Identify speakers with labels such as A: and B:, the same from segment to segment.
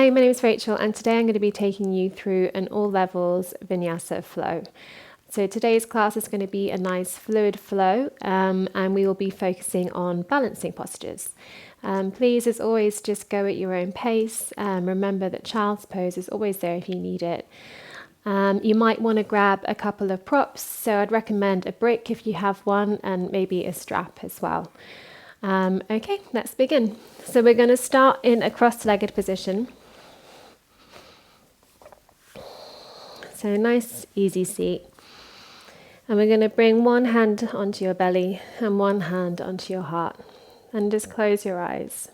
A: Hi, my name is Rachel, and today I'm going to be taking you through an all levels vinyasa flow. So today's class is going to be a nice fluid flow, and we will be focusing on balancing postures. Please, as always, just go at your own pace. Remember that child's pose is always there if you need it. You might want to grab a couple of props, so I'd recommend a brick if you have one, and maybe a strap as well. Okay, let's begin. So we're going to start in a cross-legged position. So nice, easy seat. And we're going to bring one hand onto your belly and one hand onto your heart. And just close your eyes.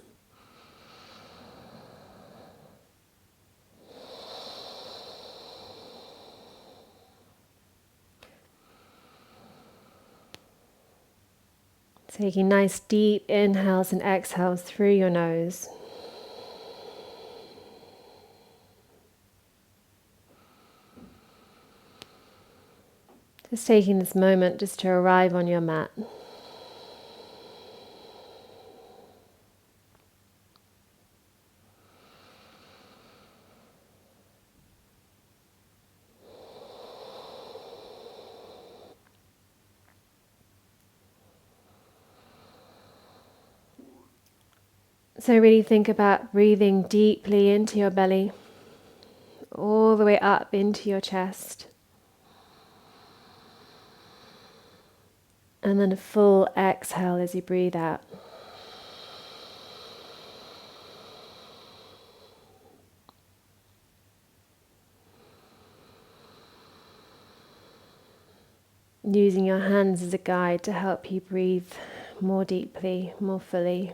A: Taking nice deep inhales and exhales through your nose. Just taking this moment just to arrive on your mat. So really think about breathing deeply into your belly, all the way up into your chest. And then a full exhale as you breathe out. Using your hands as a guide to help you breathe more deeply, more fully.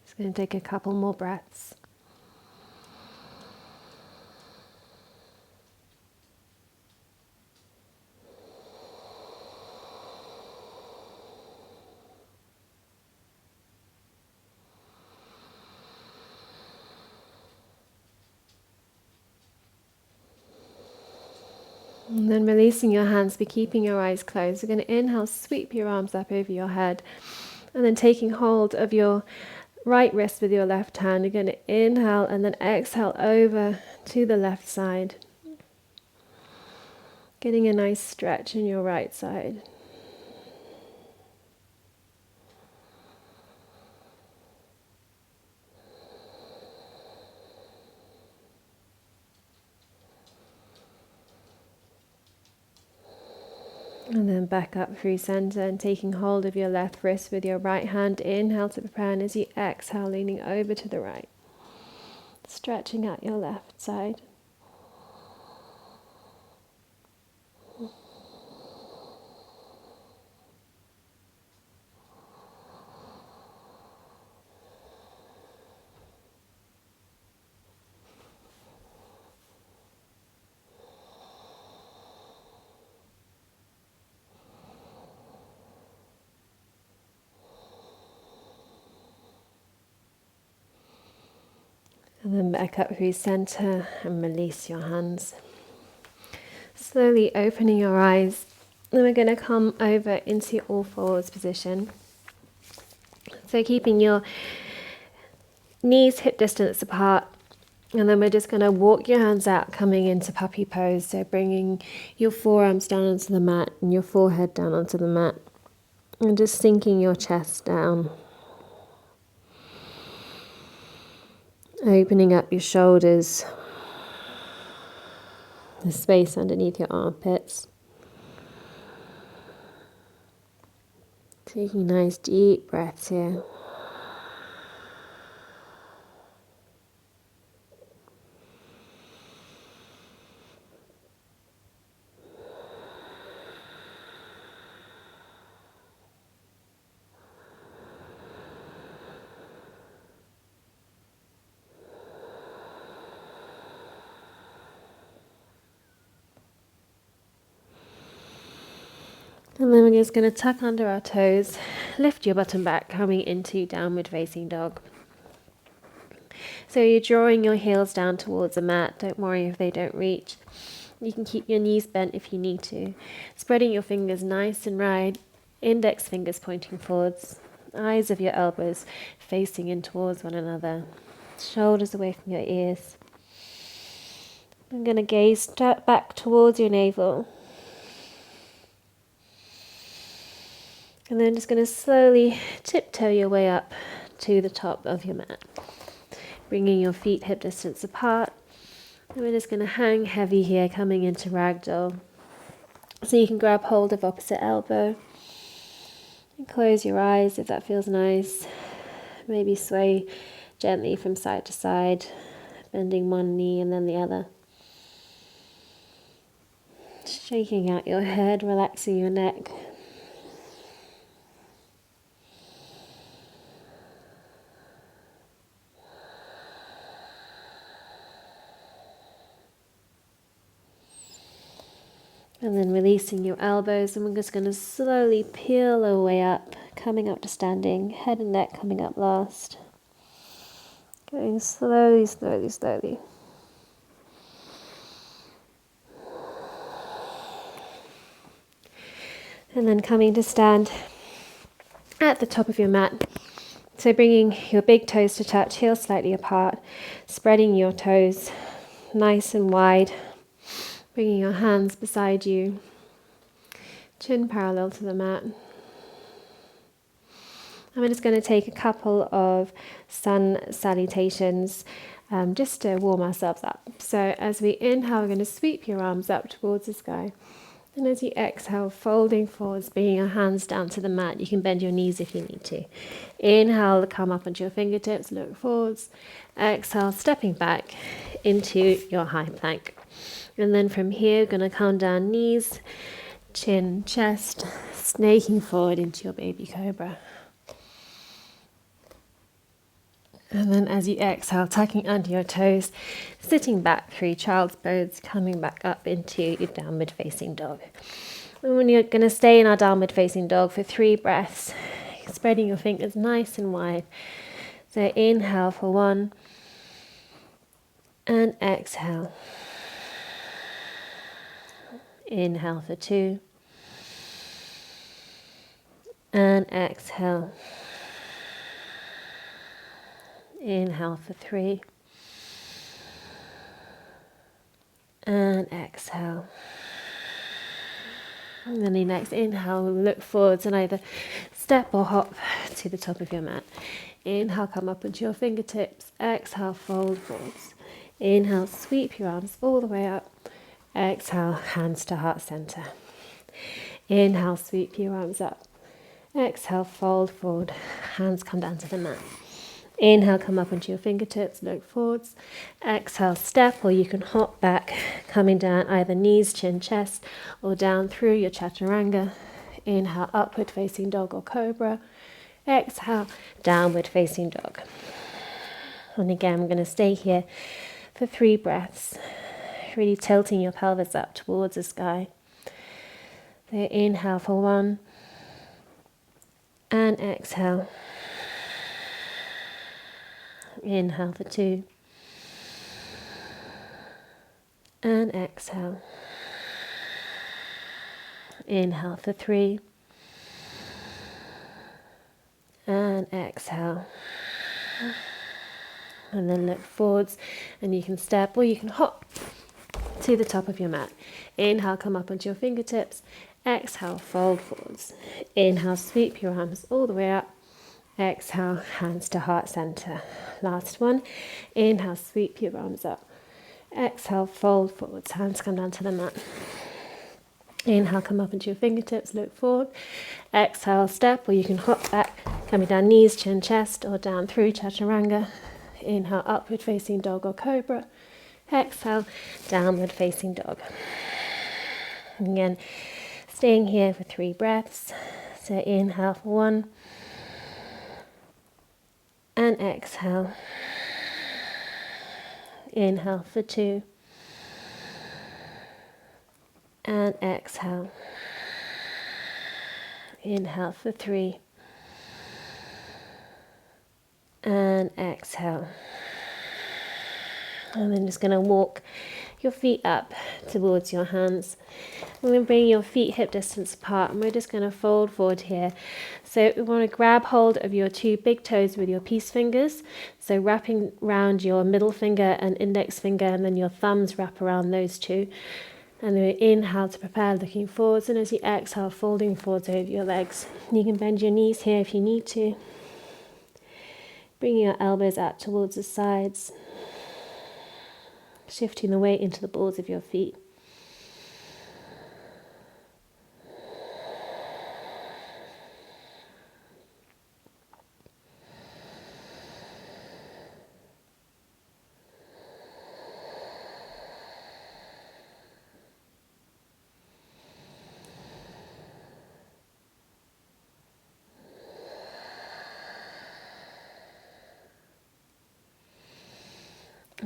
A: Just going to take a couple more breaths. And then releasing your hands, but keeping your eyes closed. We're going to inhale, sweep your arms up over your head. And then taking hold of your right wrist with your left hand. You're going to inhale and then exhale over to the left side. Getting a nice stretch in your right side. And then back up through center and taking hold of your left wrist with your right hand. Inhale to prepare, and as you exhale, leaning over to the right. Stretching out your left side. And then back up through center and release your hands. Slowly opening your eyes. Then we're going to come over into all fours position. So keeping your knees hip distance apart. And then we're just going to walk your hands out, coming into puppy pose. So bringing your forearms down onto the mat and your forehead down onto the mat. And just sinking your chest down. Opening up your shoulders, the space underneath your armpits. Taking nice deep breaths here. And then we're just going to tuck under our toes, lift your bottom back, coming into downward facing dog. So you're drawing your heels down towards the mat. Don't worry if they don't reach. You can keep your knees bent if you need to. Spreading your fingers nice and wide, index fingers pointing forwards, eyes of your elbows facing in towards one another, shoulders away from your ears. I'm going to gaze back towards your navel. And then just going to slowly tiptoe your way up to the top of your mat. Bringing your feet hip distance apart. And we're just going to hang heavy here, coming into ragdoll. So you can grab hold of opposite elbow. And close your eyes if that feels nice. Maybe sway gently from side to side, bending one knee and then the other. Shaking out your head, relaxing your neck. And then releasing your elbows, and we're just going to slowly peel our way up, coming up to standing, head and neck coming up last. Going slowly, slowly, slowly. And then coming to stand at the top of your mat. So bringing your big toes to touch, heels slightly apart, spreading your toes nice and wide. Bringing your hands beside you, chin parallel to the mat. I'm just going to take a couple of sun salutations just to warm ourselves up. So as we inhale, we're going to sweep your arms up towards the sky. And as you exhale, folding forwards, bringing your hands down to the mat. You can bend your knees if you need to. Inhale, come up onto your fingertips, look forwards. Exhale, stepping back into your high plank. And then from here, we're going to come down knees, chin, chest, snaking forward into your baby cobra. And then as you exhale, tucking under your toes, sitting back through child's pose, coming back up into your downward facing dog. And when you're going to stay in our downward facing dog for 3 breaths, spreading your fingers nice and wide. So inhale for 1, and exhale. Inhale for 2, and exhale. Inhale for 3, and exhale. And then the next inhale, look forwards and either step or hop to the top of your mat. Inhale, come up onto your fingertips. Exhale, fold forwards. Inhale, sweep your arms all the way up. Exhale, hands to heart center. Inhale, sweep your arms up. Exhale, fold forward. Hands come down to the mat. Inhale, come up onto your fingertips, look forwards. Exhale, step, or you can hop back, coming down either knees, chin, chest, or down through your chaturanga. Inhale, upward facing dog or cobra. Exhale, downward facing dog. And again, I'm going to stay here for 3 breaths, really tilting your pelvis up towards the sky. So inhale for 1, and exhale. Inhale for 2, and exhale. Inhale for 3, and exhale. And then look forwards, and you can step or you can hop to the top of your mat. Inhale, come up onto your fingertips. Exhale, fold forwards. Inhale, sweep your arms all the way up. Exhale, hands to heart center. Last one. Inhale, sweep your arms up. Exhale, fold forwards. Hands come down to the mat. Inhale, come up into your fingertips, look forward. Exhale, step, or you can hop back, coming down knees, chin, chest, or down through chaturanga. Inhale, upward facing dog or cobra. Exhale, downward facing dog. And again, staying here for 3 breaths. So inhale for 1, and exhale. Inhale for 2, and exhale. Inhale for 3, and exhale. And then just going to walk your feet up towards your hands. We're going to bring your feet hip distance apart, and we're just going to fold forward here. So we want to grab hold of your two big toes with your peace fingers. So wrapping around your middle finger and index finger, and then your thumbs wrap around those two. And then we inhale to prepare, looking forwards, and as you exhale, folding forwards over your legs. You can bend your knees here if you need to. Bringing your elbows out towards the sides. Shifting the weight into the balls of your feet.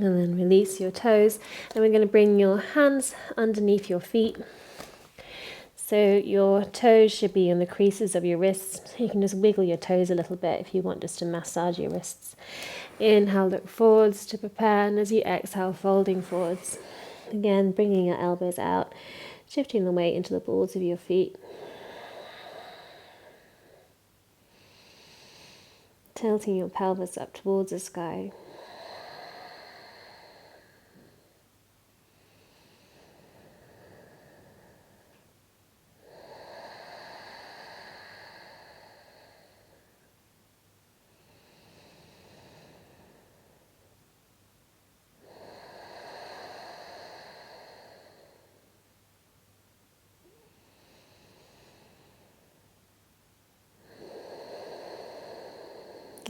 A: And then release your toes, and we're going to bring your hands underneath your feet. So your toes should be on the creases of your wrists. You can just wiggle your toes a little bit if you want, just to massage your wrists. Inhale, look forwards to prepare, and as you exhale, folding forwards. Again, bringing your elbows out, shifting the weight into the balls of your feet. Tilting your pelvis up towards the sky.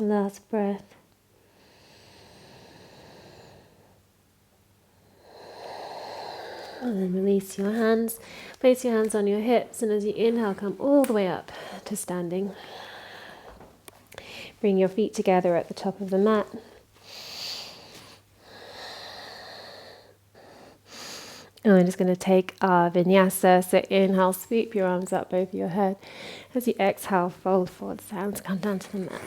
A: Last breath. And then release your hands. Place your hands on your hips, and as you inhale, come all the way up to standing. Bring your feet together at the top of the mat. And we're just going to take our vinyasa. So inhale, sweep your arms up over your head. As you exhale, fold forwards, hands come down to the mat.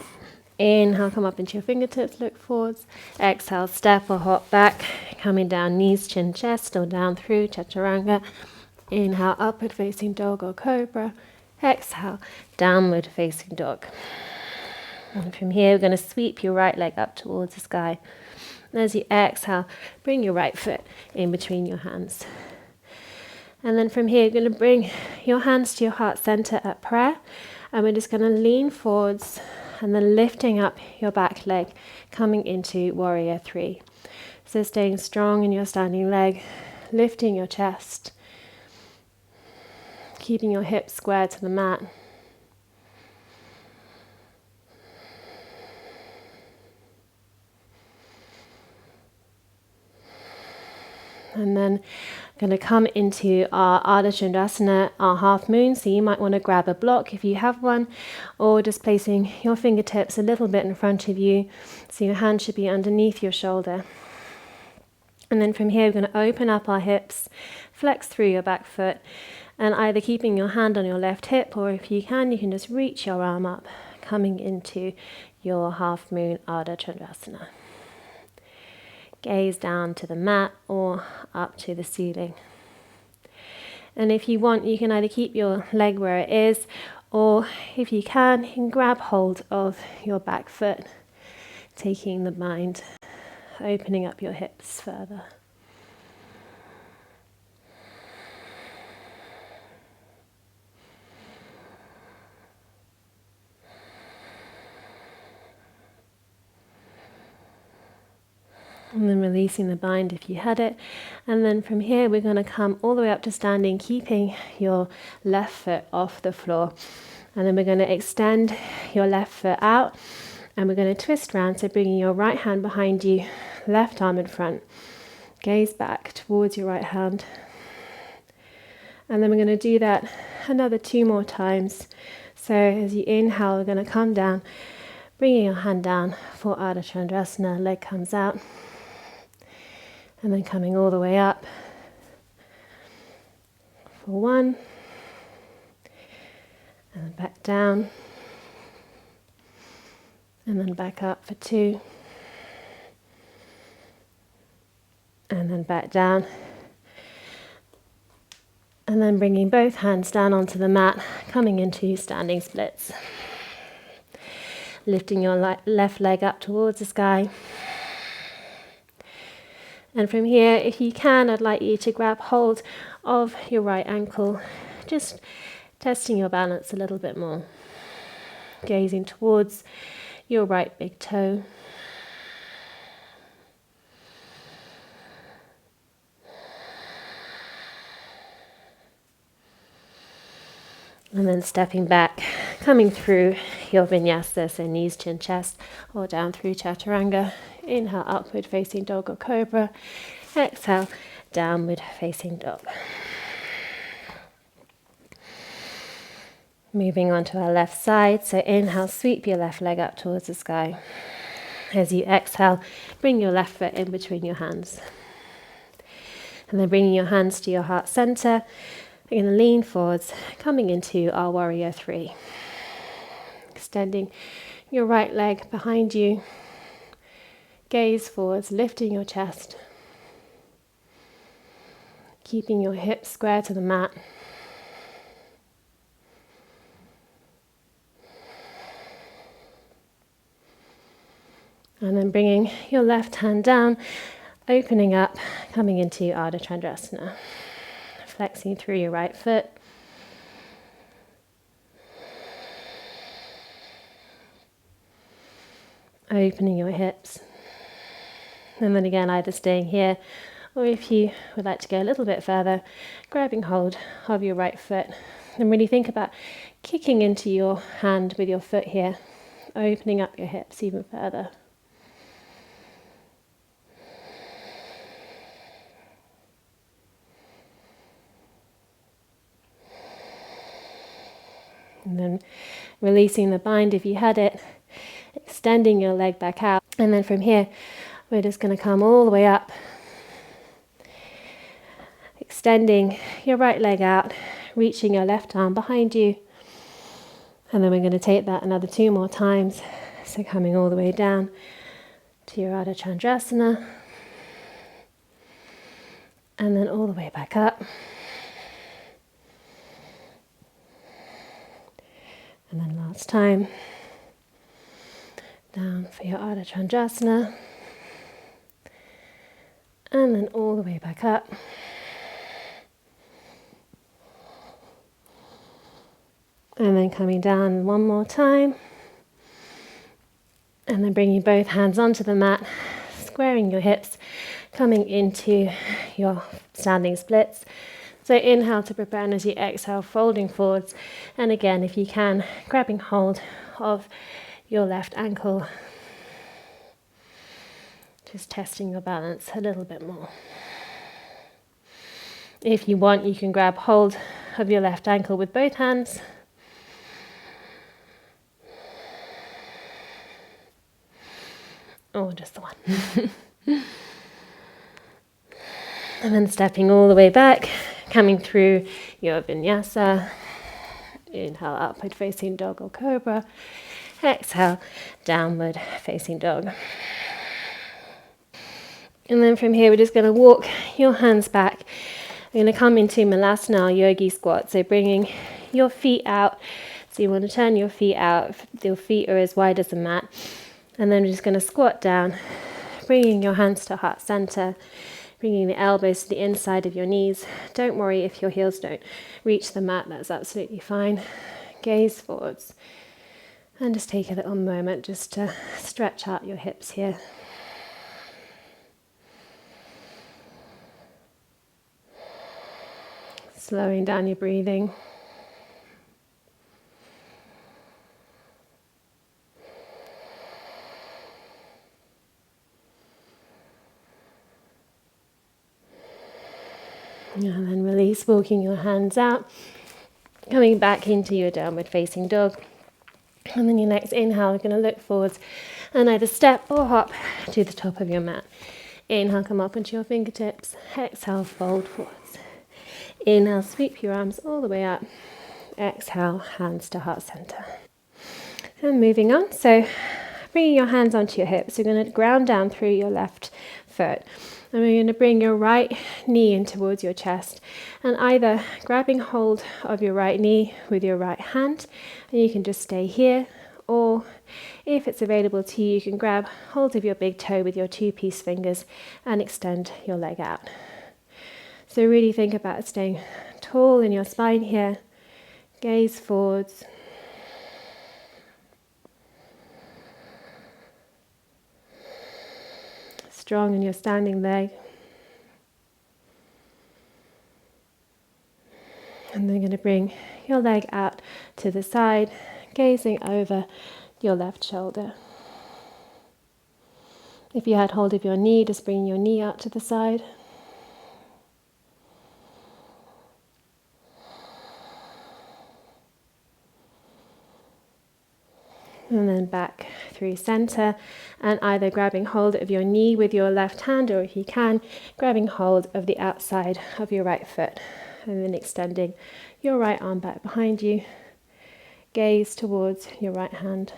A: Inhale, come up into your fingertips, look forwards. Exhale, step or hop back, coming down, knees, chin, chest, or down through chaturanga. Inhale, upward facing dog or cobra. Exhale, downward facing dog. And from here, we're going to sweep your right leg up towards the sky. And as you exhale, bring your right foot in between your hands. And then from here, you're going to bring your hands to your heart center at prayer. And we're just going to lean forwards and then lifting up your back leg, coming into warrior three. So staying strong in your standing leg, lifting your chest, keeping your hips square to the mat. And then going to come into our Ardha Chandrasana, our half moon. So you might want to grab a block if you have one, or just placing your fingertips a little bit in front of you. So your hand should be underneath your shoulder. And then from here, we're going to open up our hips, flex through your back foot, and either keeping your hand on your left hip, or if you can just reach your arm up, coming into your half moon Ardha Chandrasana. Gaze down to the mat or up to the ceiling. And if you want, you can either keep your leg where it is, or if you can grab hold of your back foot, taking the mind, opening up your hips further. And then releasing the bind if you had it. And then from here, we're going to come all the way up to standing, keeping your left foot off the floor. And then we're going to extend your left foot out, and we're going to twist round. So bringing your right hand behind you, left arm in front. Gaze back towards your right hand. And then we're going to do that another 2 more times. So as you inhale, we're going to come down, bringing your hand down for Ardha Chandrasana, leg comes out. And then coming all the way up for 1, and then back down, and then back up for 2, then back down. And then bringing both hands down onto the mat, coming into standing splits. Lifting your left leg up towards the sky. And from here, if you can, I'd like you to grab hold of your right ankle, just testing your balance a little bit more. Gazing towards your right big toe. And then stepping back, coming through your vinyasa, so knees, chin, chest, or down through chaturanga. Inhale, upward facing dog or cobra. Exhale, downward facing dog. Moving on to our left side, so inhale, sweep your left leg up towards the sky. As you exhale, bring your left foot in between your hands. And then bringing your hands to your heart center, we're going to lean forwards, coming into our warrior three. Extending your right leg behind you. Gaze forwards, lifting your chest. Keeping your hips square to the mat. And then bringing your left hand down, opening up, coming into Ardha Chandrasana. Flexing through your right foot. Opening your hips. And then again, either staying here, or if you would like to go a little bit further, grabbing hold of your right foot. And really think about kicking into your hand with your foot here, opening up your hips even further. And then releasing the bind if you had it, extending your leg back out. And then from here, we're just going to come all the way up, extending your right leg out, reaching your left arm behind you. And then we're going to take that another 2 more times. So coming all the way down to your Ardha Chandrasana. And then all the way back up. And then last time, down for your Ardha Chandrasana, and then all the way back up. And then coming down 1 more time, and then bringing both hands onto the mat, squaring your hips, coming into your standing splits. So inhale to prepare, and as you exhale, folding forwards. And again, if you can, grabbing hold of your left ankle. Just testing your balance a little bit more. If you want, you can grab hold of your left ankle with both hands. Or just the one. And then stepping all the way back, coming through your vinyasa. Inhale, upward facing dog or cobra. Exhale, downward facing dog. And then from here, we're just going to walk your hands back. We're going to come into Malasana, or Yogi Squat. So bringing your feet out. So you want to turn your feet out. Your feet are as wide as the mat. And then we're just going to squat down, bringing your hands to heart center. Bringing the elbows to the inside of your knees. Don't worry if your heels don't reach the mat, that's absolutely fine. Gaze forwards. And just take a little moment just to stretch out your hips here. Slowing down your breathing. And then release, walking your hands out, coming back into your downward facing dog. And then your next inhale, we're going to look forwards and either step or hop to the top of your mat. Inhale, come up onto your fingertips. Exhale, fold forwards. Inhale, sweep your arms all the way up. Exhale, hands to heart center. And moving on, so bringing your hands onto your hips, you're going to ground down through your left foot. And we're going to bring your right knee in towards your chest and either grabbing hold of your right knee with your right hand, and you can just stay here, or if it's available to you, you can grab hold of your big toe with your two-piece fingers and extend your leg out. So really think about staying tall in your spine here, gaze forwards. Strong in your standing leg. And then going to bring your leg out to the side, gazing over your left shoulder. If you had hold of your knee, just bring your knee out to the side. And then back through center, and either grabbing hold of your knee with your left hand, or if you can, grabbing hold of the outside of your right foot, and then extending your right arm back behind you. Gaze towards your right hand.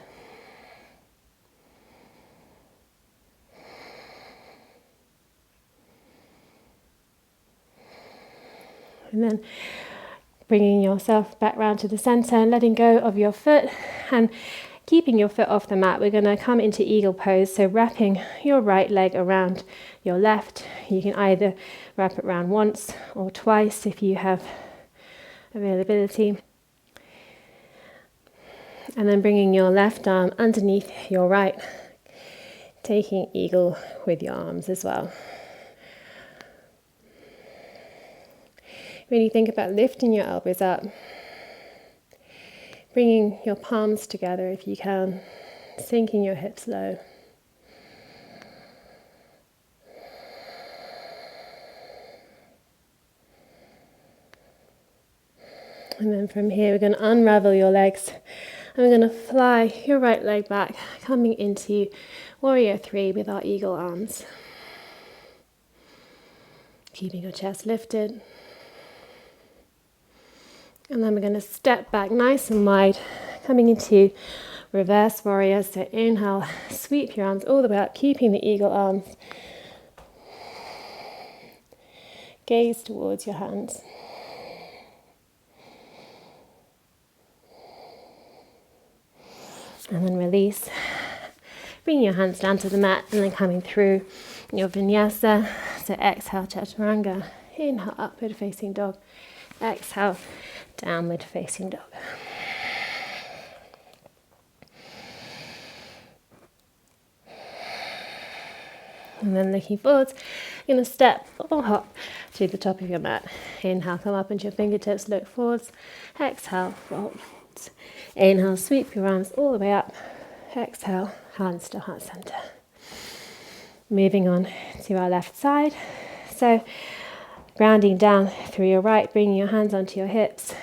A: And then bringing yourself back round to the center and letting go of your foot and keeping your foot off the mat. We're going to come into eagle pose, so wrapping your right leg around your left. You can either wrap it around once or twice if you have availability. And then bringing your left arm underneath your right, taking eagle with your arms as well. Really think about lifting your elbows up, bringing your palms together if you can, sinking your hips low. And then from here we're going to unravel your legs and we're going to fly your right leg back, coming into warrior 3 with our eagle arms. Keeping your chest lifted. And then we're going to step back nice and wide, coming into reverse warrior. So inhale, sweep your arms all the way up, keeping the eagle arms. Gaze towards your hands. And then release. Bring your hands down to the mat and then coming through your vinyasa. So exhale, chaturanga. Inhale, upward facing dog. Exhale, downward facing dog. And then looking forwards, you're going to step or hop to the top of your mat. Inhale, come up into your fingertips, look forwards. Exhale, fold. Inhale, sweep your arms all the way up. Exhale, hands to heart center. Moving on to our left side. So grounding down through your right, bringing your hands onto your hips,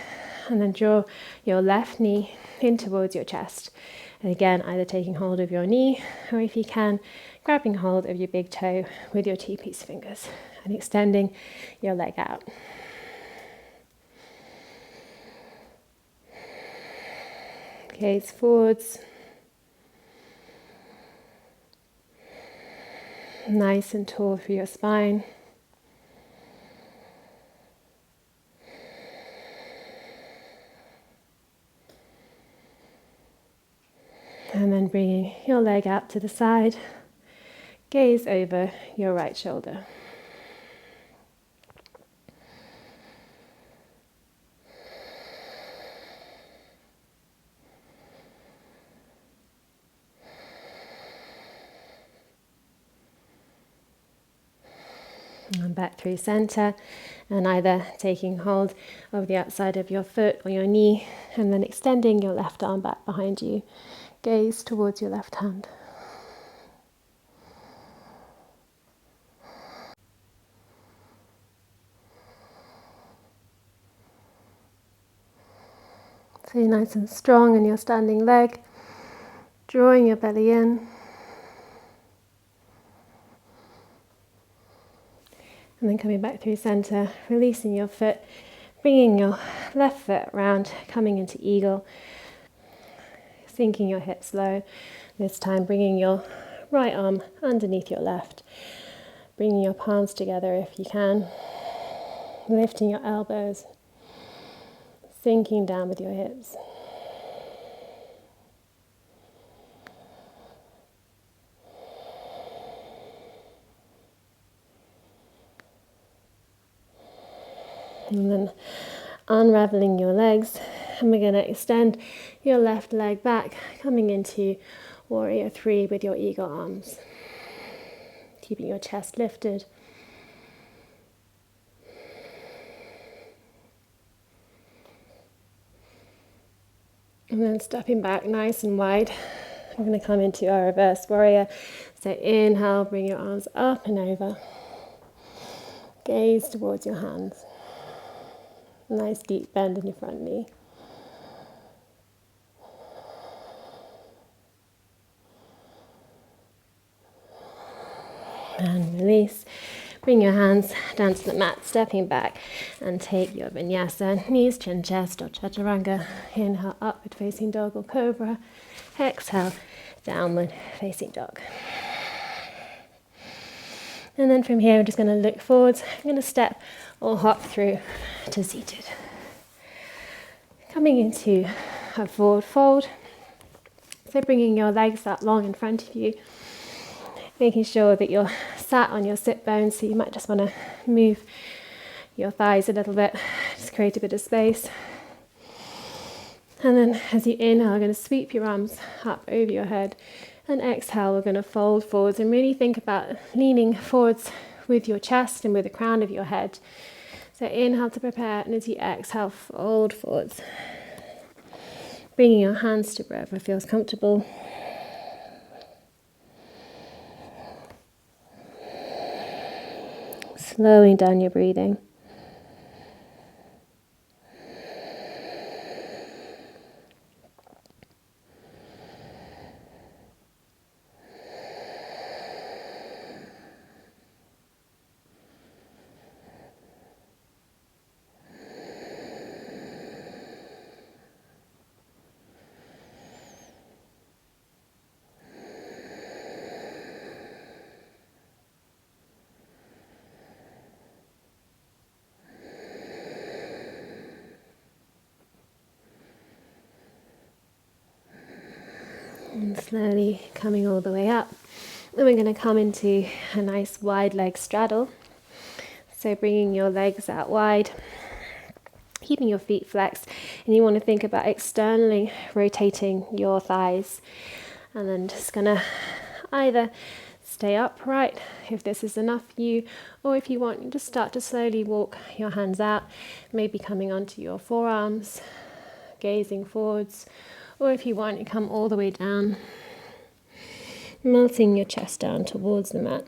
A: and then draw your left knee in towards your chest. And again, either taking hold of your knee, or if you can, grabbing hold of your big toe with your two-piece fingers and extending your leg out. Gaze forwards. Nice and tall for your spine. And then bringing your leg out to the side, gaze over your right shoulder. And back through center, and either taking hold of the outside of your foot or your knee, and then extending your left arm back behind you. Gaze towards your left hand. So you're nice and strong in your standing leg, drawing your belly in. And then coming back through center, releasing your foot, bringing your left foot round, coming into eagle, sinking your hips low. This time bringing your right arm underneath your left, bringing your palms together if you can, lifting your elbows, sinking down with your hips. And then unraveling your legs, and we're going to extend your left leg back, coming into Warrior 3 with your eagle arms. Keeping your chest lifted. And then stepping back nice and wide. We're going to come into our reverse warrior. So inhale, bring your arms up and over. Gaze towards your hands. Nice deep bend in your front knee. And release. Bring your hands down to the mat, stepping back, and take your vinyasa, knees, chin, chest, or chaturanga. Inhale, upward facing dog or cobra. Exhale, downward facing dog. And then from here, we're just going to look forwards. I'm going to step or hop through to seated. Coming into a forward fold. So bringing your legs that long in front of you. Making sure that you're sat on your sit bones, so you might just want to move your thighs a little bit, just create a bit of space. And then as you inhale, we're going to sweep your arms up over your head, and exhale, we're going to fold forwards and really think about leaning forwards with your chest and with the crown of your head. So inhale to prepare, and as you exhale, fold forwards. Bringing your hands to wherever feels comfortable. Slowing down your breathing. And slowly coming all the way up. Then we're going to come into a nice wide leg straddle. So bringing your legs out wide, keeping your feet flexed, and you want to think about externally rotating your thighs. And then just going to either stay upright if this is enough for you, or if you want, you just start to slowly walk your hands out, maybe coming onto your forearms, gazing forwards. Or if you want, you come all the way down, melting your chest down towards the mat.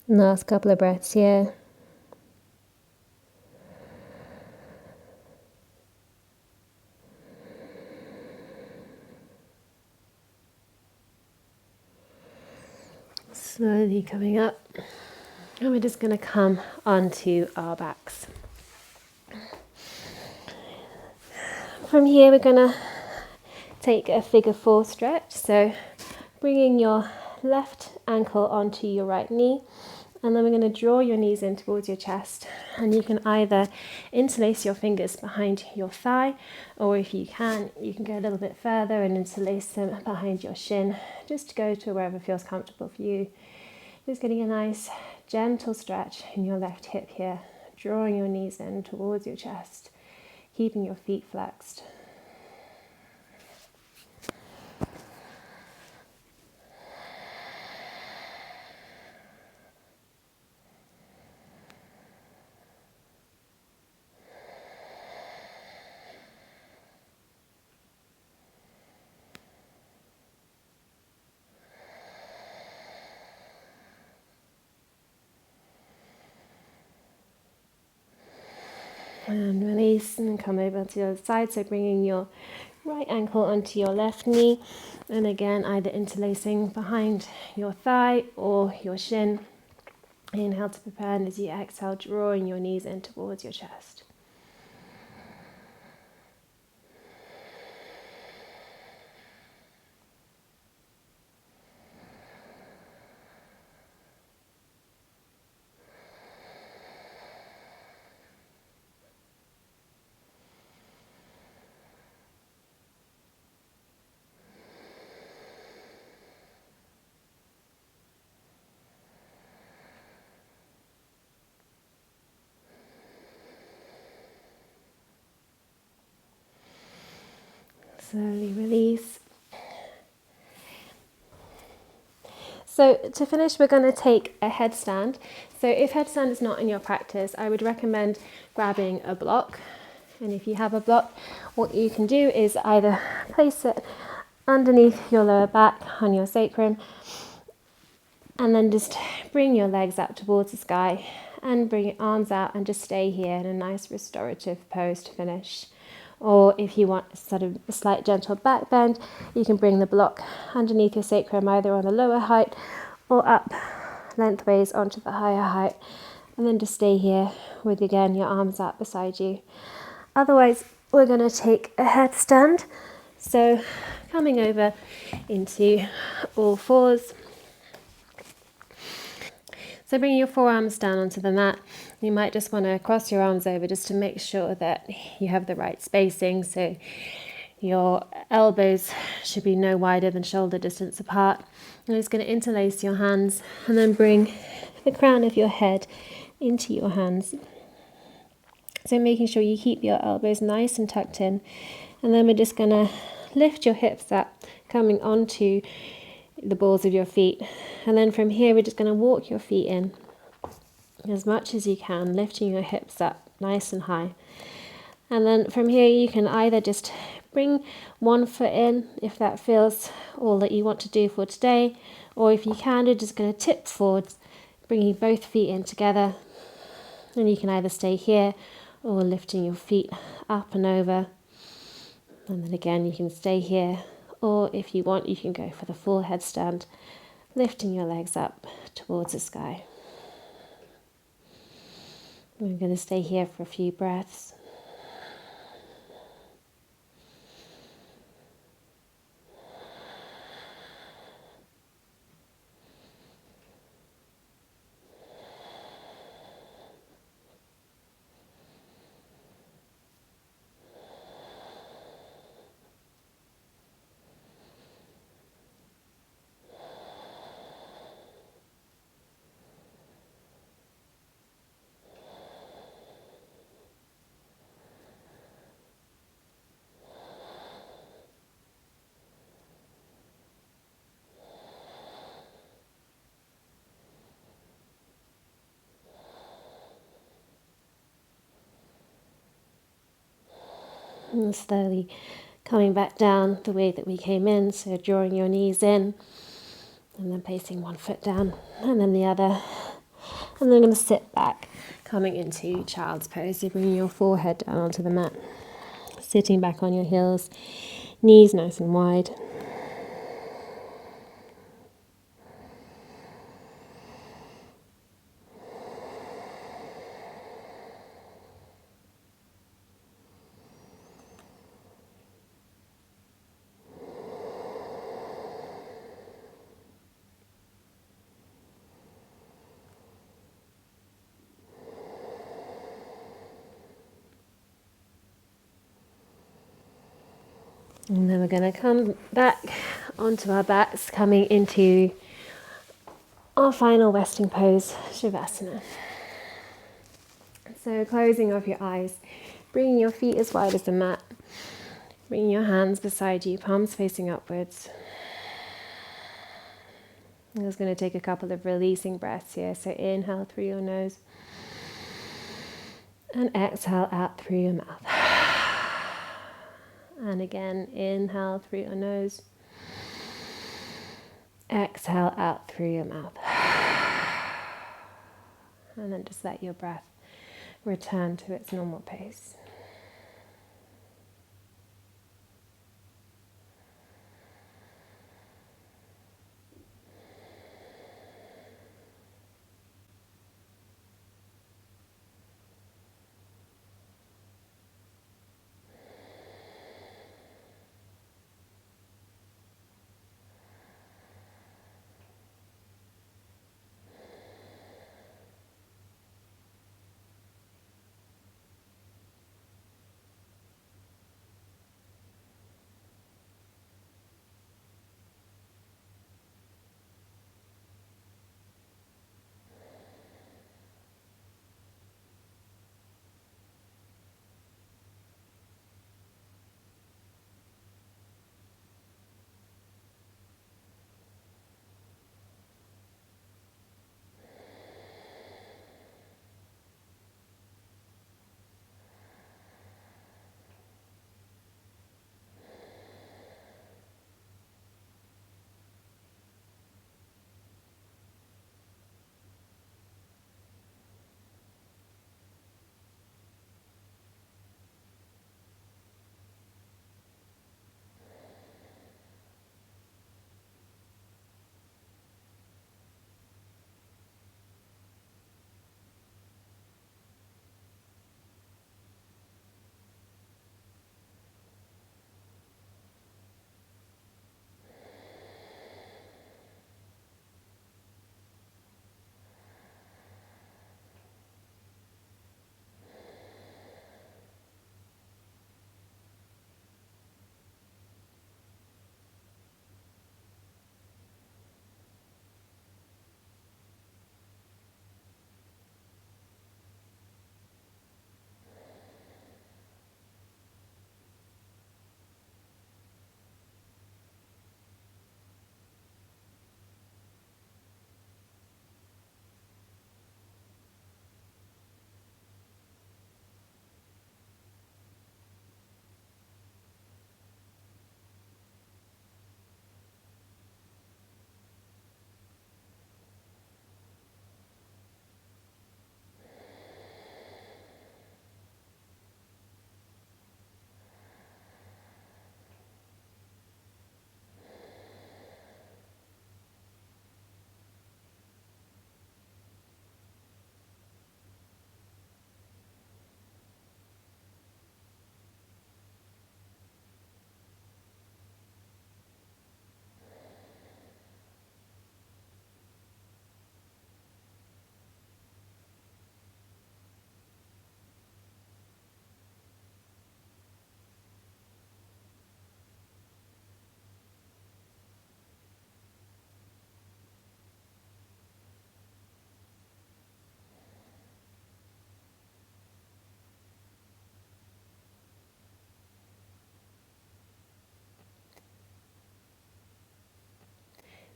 A: Last couple of breaths here. Slowly coming up, and we're just going to come onto our backs. From here, we're going to take a figure 4 stretch. So bringing your left ankle onto your right knee, and then we're going to draw your knees in towards your chest, and you can either interlace your fingers behind your thigh, or if you can go a little bit further and interlace them behind your shin, just to go to wherever feels comfortable for you. Just getting a nice gentle stretch in your left hip here, drawing your knees in towards your chest, keeping your feet flexed. And release and come over to the other side. So bringing your right ankle onto your left knee. And again, either interlacing behind your thigh or your shin. Inhale to prepare, and as you exhale, drawing your knees in towards your chest. Slowly release. So to finish, we're going to take a headstand. So if headstand is not in your practice, I would recommend grabbing a block. And if you have a block, what you can do is either place it underneath your lower back on your sacrum, and then just bring your legs up towards the sky and bring your arms out and just stay here in a nice restorative pose to finish. Or if you want sort of a slight gentle back bend, you can bring the block underneath your sacrum either on the lower height or up lengthways onto the higher height, and then just stay here with, again, your arms out beside you. Otherwise, we're going to take a headstand. So coming over into all fours. So bring your forearms down onto the mat. You might just want to cross your arms over just to make sure that you have the right spacing. So your elbows should be no wider than shoulder distance apart. I'm just going to interlace your hands and then bring the crown of your head into your hands. So making sure you keep your elbows nice and tucked in. And then we're just going to lift your hips up, coming onto the balls of your feet. And then from here, we're just going to walk your feet in as much as you can, lifting your hips up nice and high. And then from here, you can either just bring one foot in if that feels all that you want to do for today, or if you can, you're just going to tip forwards, bringing both feet in together. And you can either stay here or lifting your feet up and over. And then again, you can stay here, or if you want, you can go for the full headstand, lifting your legs up towards the sky. We're going to stay here for a few breaths. And slowly coming back down the way that we came in, so drawing your knees in, and then placing one foot down, and then the other. And then going to sit back, coming into child's pose. So bringing your forehead down onto the mat, sitting back on your heels, knees nice and wide. And then we're going to come back onto our backs, coming into our final resting pose, Shavasana. So closing of your eyes, bringing your feet as wide as the mat, bringing your hands beside you, palms facing upwards. I'm just going to take a couple of releasing breaths here. So inhale through your nose and exhale out through your mouth. And again, inhale through your nose, exhale out through your mouth. And then just let your breath return to its normal pace.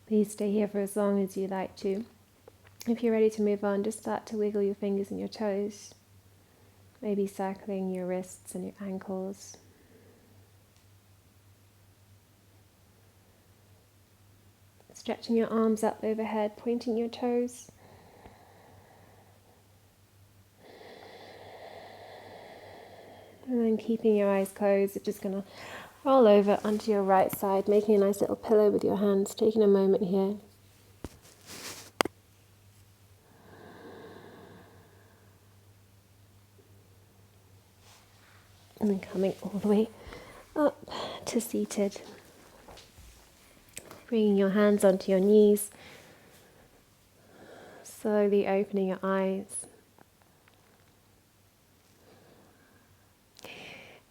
A: Please stay here for as long as you like to. If you're ready to move on, just start to wiggle your fingers and your toes, maybe circling your wrists and your ankles. Stretching your arms up overhead, pointing your toes. And then keeping your eyes closed, you're just going to roll over onto your right side, making a nice little pillow with your hands, taking a moment here. And then coming all the way up to seated. Bringing your hands onto your knees. Slowly opening your eyes.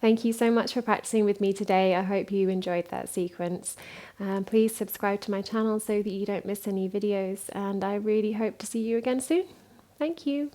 A: Thank you so much for practicing with me today. I hope you enjoyed that sequence. Please subscribe to my channel so that you don't miss any videos, and I really hope to see you again soon. Thank you.